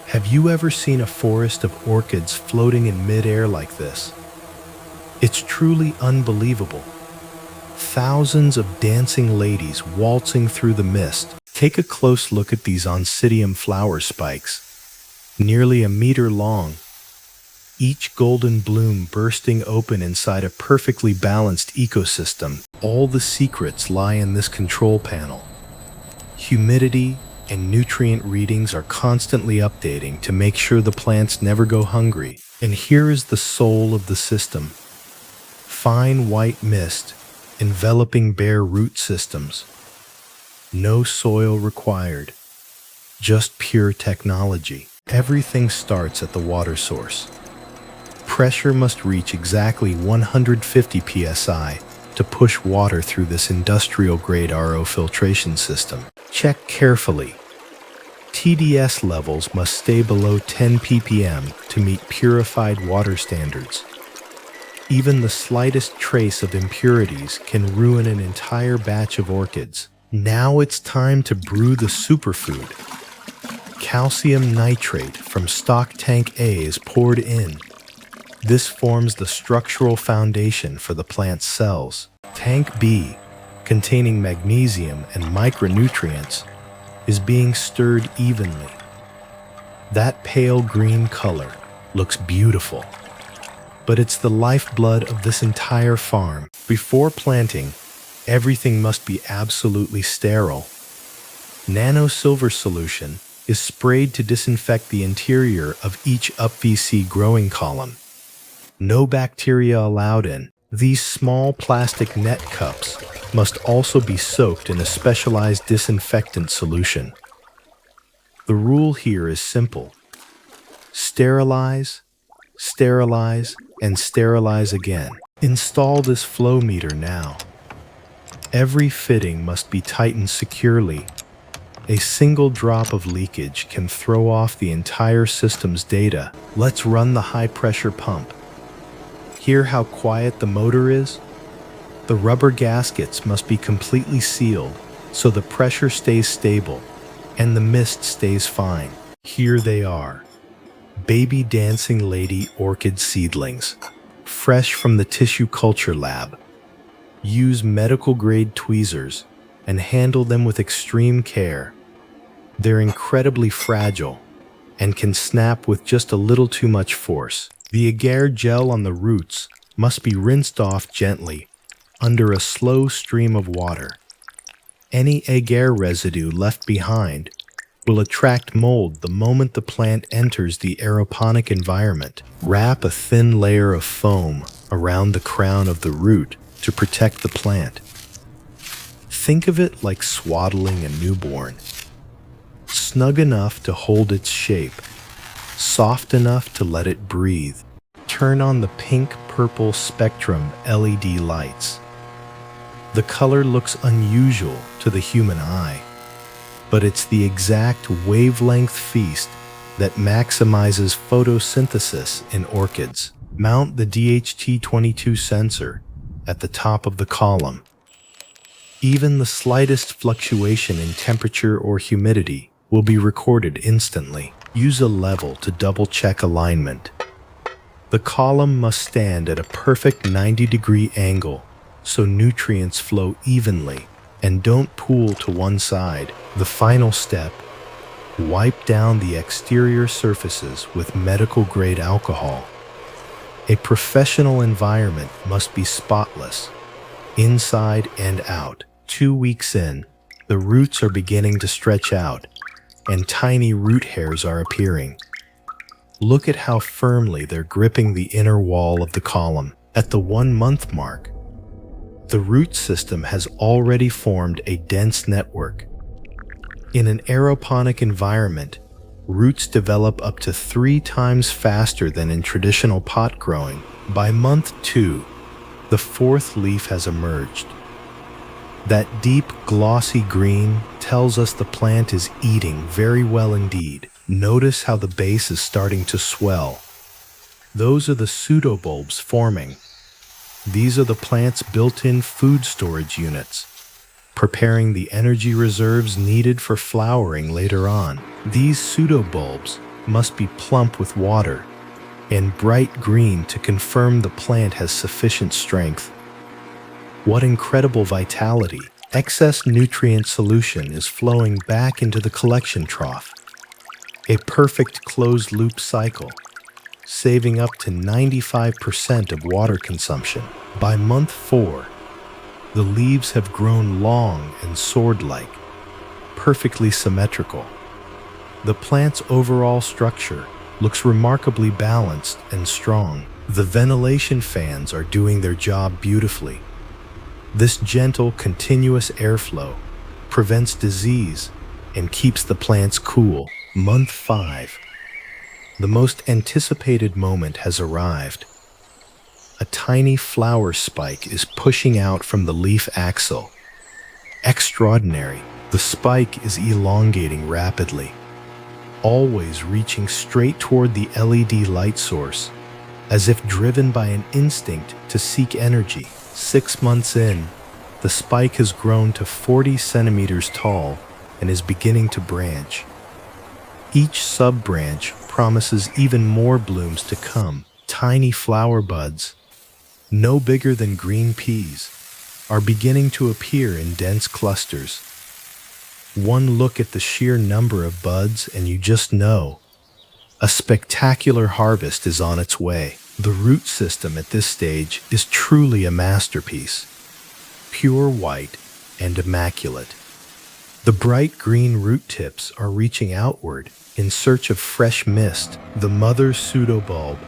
Have you ever seen a forest of orchids floating in midair like this? It's truly unbelievable. Thousands of dancing ladies waltzing through the mist. Take a close look at these Oncidium flower spikes, nearly a meter long, each golden bloom bursting open inside a perfectly balanced ecosystem. All the secrets lie in this control panel. Humidity and nutrient readings are constantly updating to make sure the plants never go hungry. And here is the soul of the system. Fine white mist enveloping bare root systems. No soil required, just pure technology. Everything starts at the water source. Pressure must reach exactly 150 psi to push water through this industrial-grade RO filtration system. Check carefully. TDS levels must stay below 10 ppm to meet purified water standards. Even the slightest trace of impurities can ruin an entire batch of orchids. Now it's time to brew the superfood. Calcium nitrate from stock tank A is poured in. This forms the structural foundation for the plant's cells. Tank B, containing magnesium and micronutrients, is being stirred evenly. That pale green color looks beautiful, but it's the lifeblood of this entire farm. Before planting, everything must be absolutely sterile. Nano-silver solution is sprayed to disinfect the interior of each UPVC growing column. No bacteria allowed in. These small plastic net cups must also be soaked in a specialized disinfectant solution. The rule here is simple. Sterilize, sterilize, and sterilize again. Install this flow meter now. Every fitting must be tightened securely. A single drop of leakage can throw off the entire system's data. Let's run the high-pressure pump. Hear how quiet the motor is? The rubber gaskets must be completely sealed so the pressure stays stable and the mist stays fine. Here they are. Baby dancing lady orchid seedlings, fresh from the tissue culture lab. Use medical-grade tweezers and handle them with extreme care. They're incredibly fragile and can snap with just a little too much force. The agar gel on the roots must be rinsed off gently under a slow stream of water. Any agar residue left behind will attract mold the moment the plant enters the aeroponic environment. Wrap a thin layer of foam around the crown of the root to protect the plant. Think of it like swaddling a newborn. Snug enough to hold its shape, soft enough to let it breathe. Turn on the pink-purple spectrum LED lights. The color looks unusual to the human eye, but it's the exact wavelength feast that maximizes photosynthesis in orchids. Mount the DHT22 sensor at the top of the column. Even the slightest fluctuation in temperature or humidity will be recorded instantly. Use a level to double-check alignment. The column must stand at a perfect 90-degree angle so nutrients flow evenly and don't pool to one side. The final step, wipe down the exterior surfaces with medical-grade alcohol. A professional environment must be spotless, inside and out. 2 weeks in, the roots are beginning to stretch out, and tiny root hairs are appearing. Look at how firmly they're gripping the inner wall of the column. At the 1-month mark, the root system has already formed a dense network. In an aeroponic environment, roots develop up to 3 times faster than in traditional pot growing. By month 2, the 4th leaf has emerged. That deep, glossy green tells us the plant is eating very well indeed. Notice how the base is starting to swell. Those are the pseudobulbs forming. These are the plant's built-in food storage units, preparing the energy reserves needed for flowering later on. These pseudobulbs must be plump with water, and bright green to confirm the plant has sufficient strength. What incredible vitality! Excess nutrient solution is flowing back into the collection trough. A perfect closed-loop cycle, saving up to 95% of water consumption. By month 4, the leaves have grown long and sword-like, perfectly symmetrical. The plant's overall structure looks remarkably balanced and strong. The ventilation fans are doing their job beautifully. This gentle, continuous airflow prevents disease and keeps the plants cool. Month 5. The most anticipated moment has arrived. A tiny flower spike is pushing out from the leaf axil. Extraordinary. The spike is elongating rapidly, always reaching straight toward the LED light source, as if driven by an instinct to seek energy. 6 months in, the spike has grown to 40 centimeters tall and is beginning to branch. Each sub-branch promises even more blooms to come. Tiny flower buds, no bigger than green peas, are beginning to appear in dense clusters. One look at the sheer number of buds and you just know a spectacular harvest is on its way. The root system at this stage is truly a masterpiece, pure white and immaculate. The bright green root tips are reaching outward in search of fresh mist. The mother pseudobulb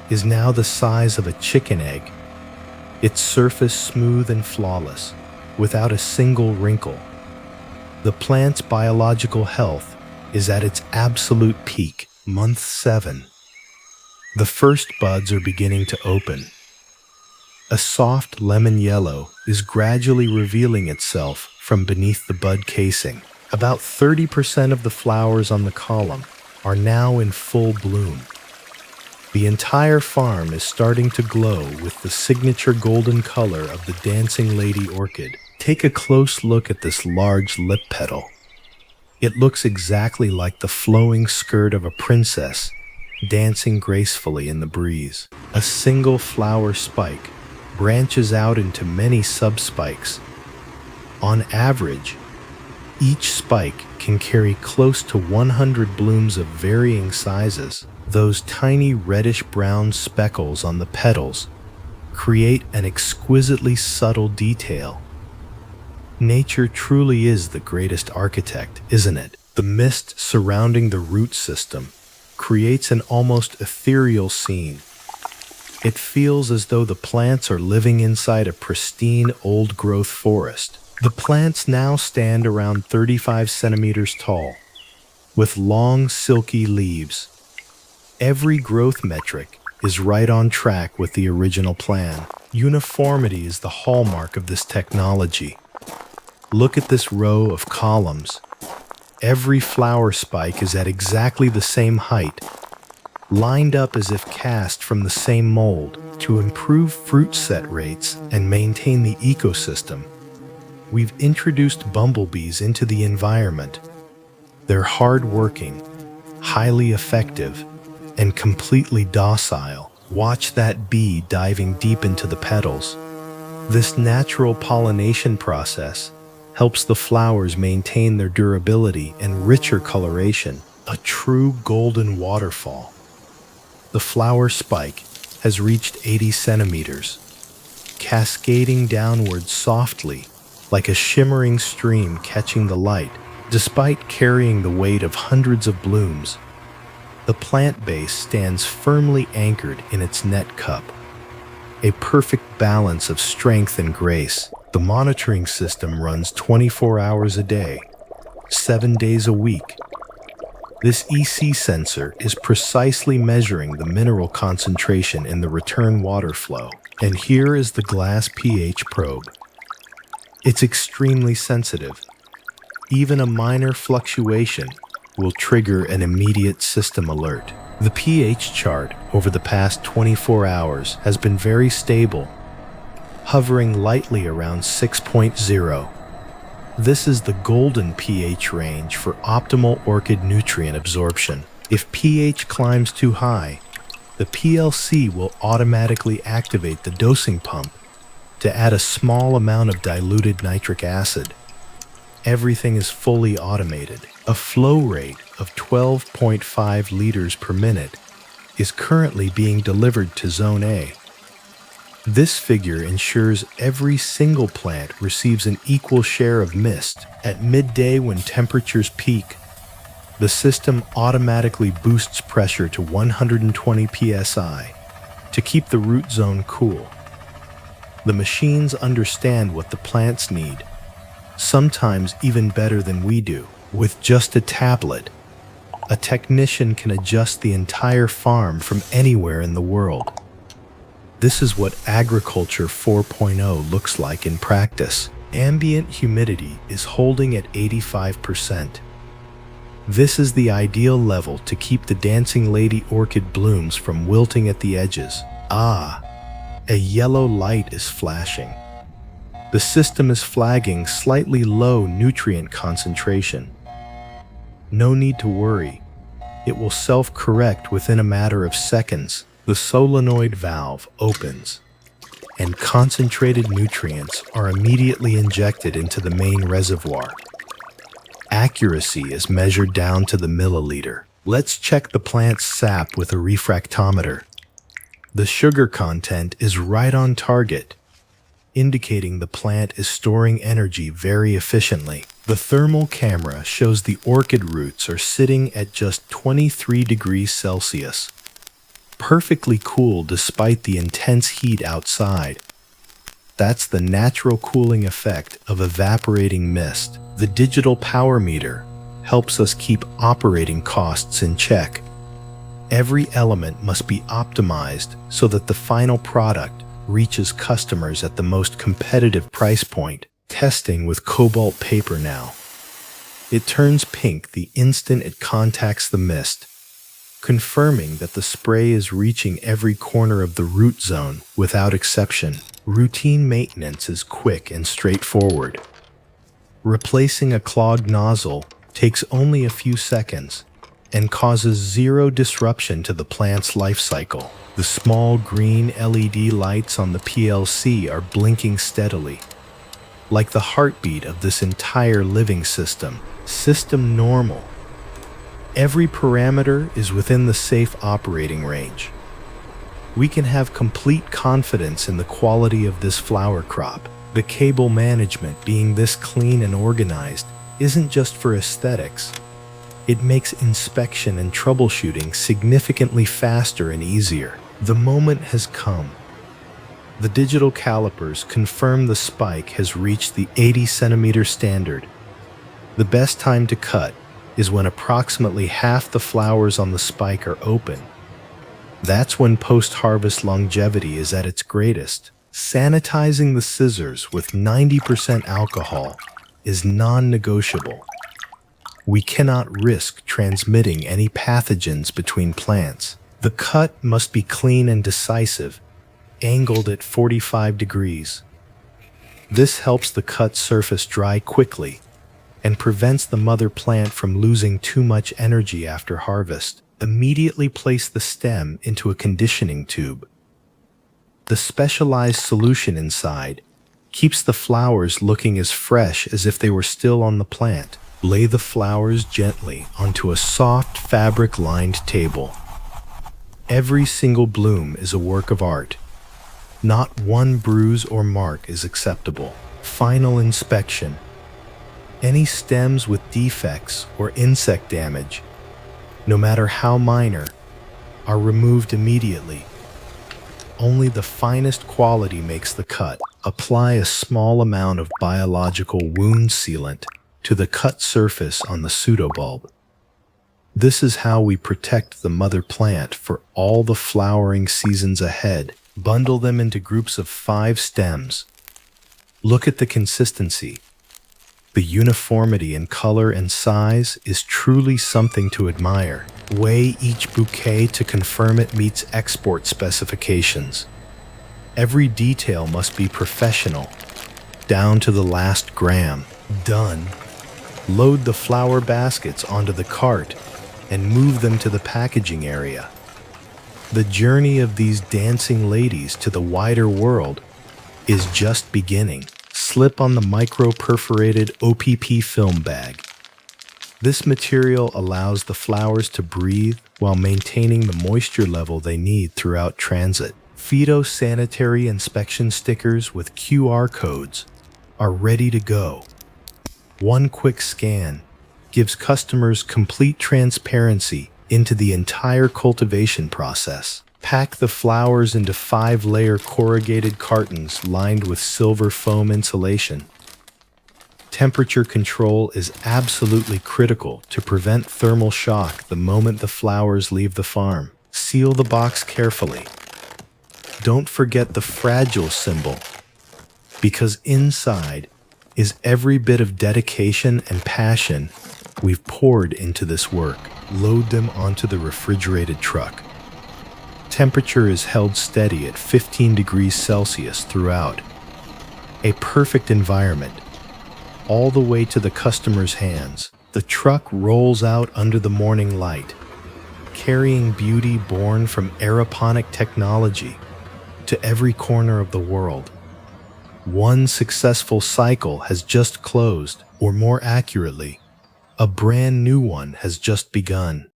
is now the size of a chicken egg, its surface smooth and flawless, without a single wrinkle. The plant's biological health is at its absolute peak. Month 7. The first buds are beginning to open. A soft lemon yellow is gradually revealing itself from beneath the bud casing. About 30% of the flowers on the column are now in full bloom. The entire farm is starting to glow with the signature golden color of the dancing lady orchid. Take a close look at this large lip petal. It looks exactly like the flowing skirt of a princess dancing gracefully in the breeze. A single flower spike branches out into many sub-spikes. On average, each spike can carry close to 100 blooms of varying sizes. Those tiny reddish-brown speckles on the petals create an exquisitely subtle detail. Nature truly is the greatest architect, isn't it? The mist surrounding the root system creates an almost ethereal scene. It feels as though the plants are living inside a pristine old-growth forest. The plants now stand around 35 centimeters tall, with long, silky leaves. Every growth metric is right on track with the original plan. Uniformity is the hallmark of this technology. Look at this row of columns. Every flower spike is at exactly the same height, lined up as if cast from the same mold. To improve fruit set rates and maintain the ecosystem, we've introduced bumblebees into the environment. They're hard-working, highly effective, and completely docile. Watch that bee diving deep into the petals. This natural pollination process helps the flowers maintain their durability and richer coloration, a true golden waterfall. The flower spike has reached 80 centimeters, cascading downward softly like a shimmering stream catching the light. Despite carrying the weight of hundreds of blooms, the plant base stands firmly anchored in its net cup, a perfect balance of strength and grace. The monitoring system runs 24 hours a day, 7 days a week. This EC sensor is precisely measuring the mineral concentration in the return water flow. And here is the glass pH probe. It's extremely sensitive. Even a minor fluctuation will trigger an immediate system alert. The pH chart over the past 24 hours has been very stable, hovering lightly around 6.0. This is the golden pH range for optimal orchid nutrient absorption. If pH climbs too high, the PLC will automatically activate the dosing pump to add a small amount of diluted nitric acid. Everything is fully automated. A flow rate of 12.5 liters per minute is currently being delivered to Zone A. This figure ensures every single plant receives an equal share of mist. At midday, when temperatures peak, the system automatically boosts pressure to 120 psi to keep the root zone cool. The machines understand what the plants need, sometimes even better than we do. With just a tablet, a technician can adjust the entire farm from anywhere in the world. This is what Agriculture 4.0 looks like in practice. Ambient humidity is holding at 85%. This is the ideal level to keep the dancing lady orchid blooms from wilting at the edges. A yellow light is flashing. The system is flagging slightly low nutrient concentration. No need to worry. It will self-correct within a matter of seconds. The solenoid valve opens, and concentrated nutrients are immediately injected into the main reservoir. Accuracy is measured down to the milliliter. Let's check the plant's sap with a refractometer. The sugar content is right on target, indicating the plant is storing energy very efficiently. The thermal camera shows the orchid roots are sitting at just 23 degrees Celsius, perfectly cool despite the intense heat outside. That's the natural cooling effect of evaporating mist. The digital power meter helps us keep operating costs in check. Every element must be optimized so that the final product reaches customers at the most competitive price point. Testing with cobalt paper now. It turns pink the instant it contacts the mist, confirming that the spray is reaching every corner of the root zone without exception. Routine maintenance is quick and straightforward. Replacing a clogged nozzle takes only a few seconds and causes zero disruption to the plant's life cycle. The small green LED lights on the PLC are blinking steadily, like the heartbeat of this entire living system. System normal. Every parameter is within the safe operating range. We can have complete confidence in the quality of this flower crop. The cable management being this clean and organized isn't just for aesthetics. It makes inspection and troubleshooting significantly faster and easier. The moment has come. The digital calipers confirm the spike has reached the 80 centimeter standard. The best time to cut is when approximately half the flowers on the spike are open. That's when post-harvest longevity is at its greatest. Sanitizing the scissors with 90% alcohol is non-negotiable. We cannot risk transmitting any pathogens between plants. The cut must be clean and decisive, angled at 45 degrees. This helps the cut surface dry quickly and prevents the mother plant from losing too much energy after harvest. Immediately place the stem into a conditioning tube. The specialized solution inside keeps the flowers looking as fresh as if they were still on the plant. Lay the flowers gently onto a soft fabric-lined table. Every single bloom is a work of art. Not one bruise or mark is acceptable. Final inspection. Any stems with defects or insect damage, no matter how minor, are removed immediately. Only the finest quality makes the cut. Apply a small amount of biological wound sealant to the cut surface on the pseudobulb. This is how we protect the mother plant for all the flowering seasons ahead. Bundle them into groups of 5 stems. Look at the consistency. The uniformity in color and size is truly something to admire. Weigh each bouquet to confirm it meets export specifications. Every detail must be professional, down to the last gram. Done. Load the flower baskets onto the cart and move them to the packaging area. The journey of these dancing ladies to the wider world is just beginning. Slip on the micro-perforated OPP film bag. This material allows the flowers to breathe while maintaining the moisture level they need throughout transit. Phytosanitary inspection stickers with QR codes are ready to go. One quick scan gives customers complete transparency into the entire cultivation process. Pack the flowers into 5-layer corrugated cartons lined with silver foam insulation. Temperature control is absolutely critical to prevent thermal shock the moment the flowers leave the farm. Seal the box carefully. Don't forget the fragile symbol, because inside is every bit of dedication and passion we've poured into this work. Load them onto the refrigerated truck. Temperature is held steady at 15 degrees Celsius throughout. A perfect environment, all the way to the customer's hands. The truck rolls out under the morning light, carrying beauty born from aeroponic technology to every corner of the world. One successful cycle has just closed, or more accurately, a brand new one has just begun.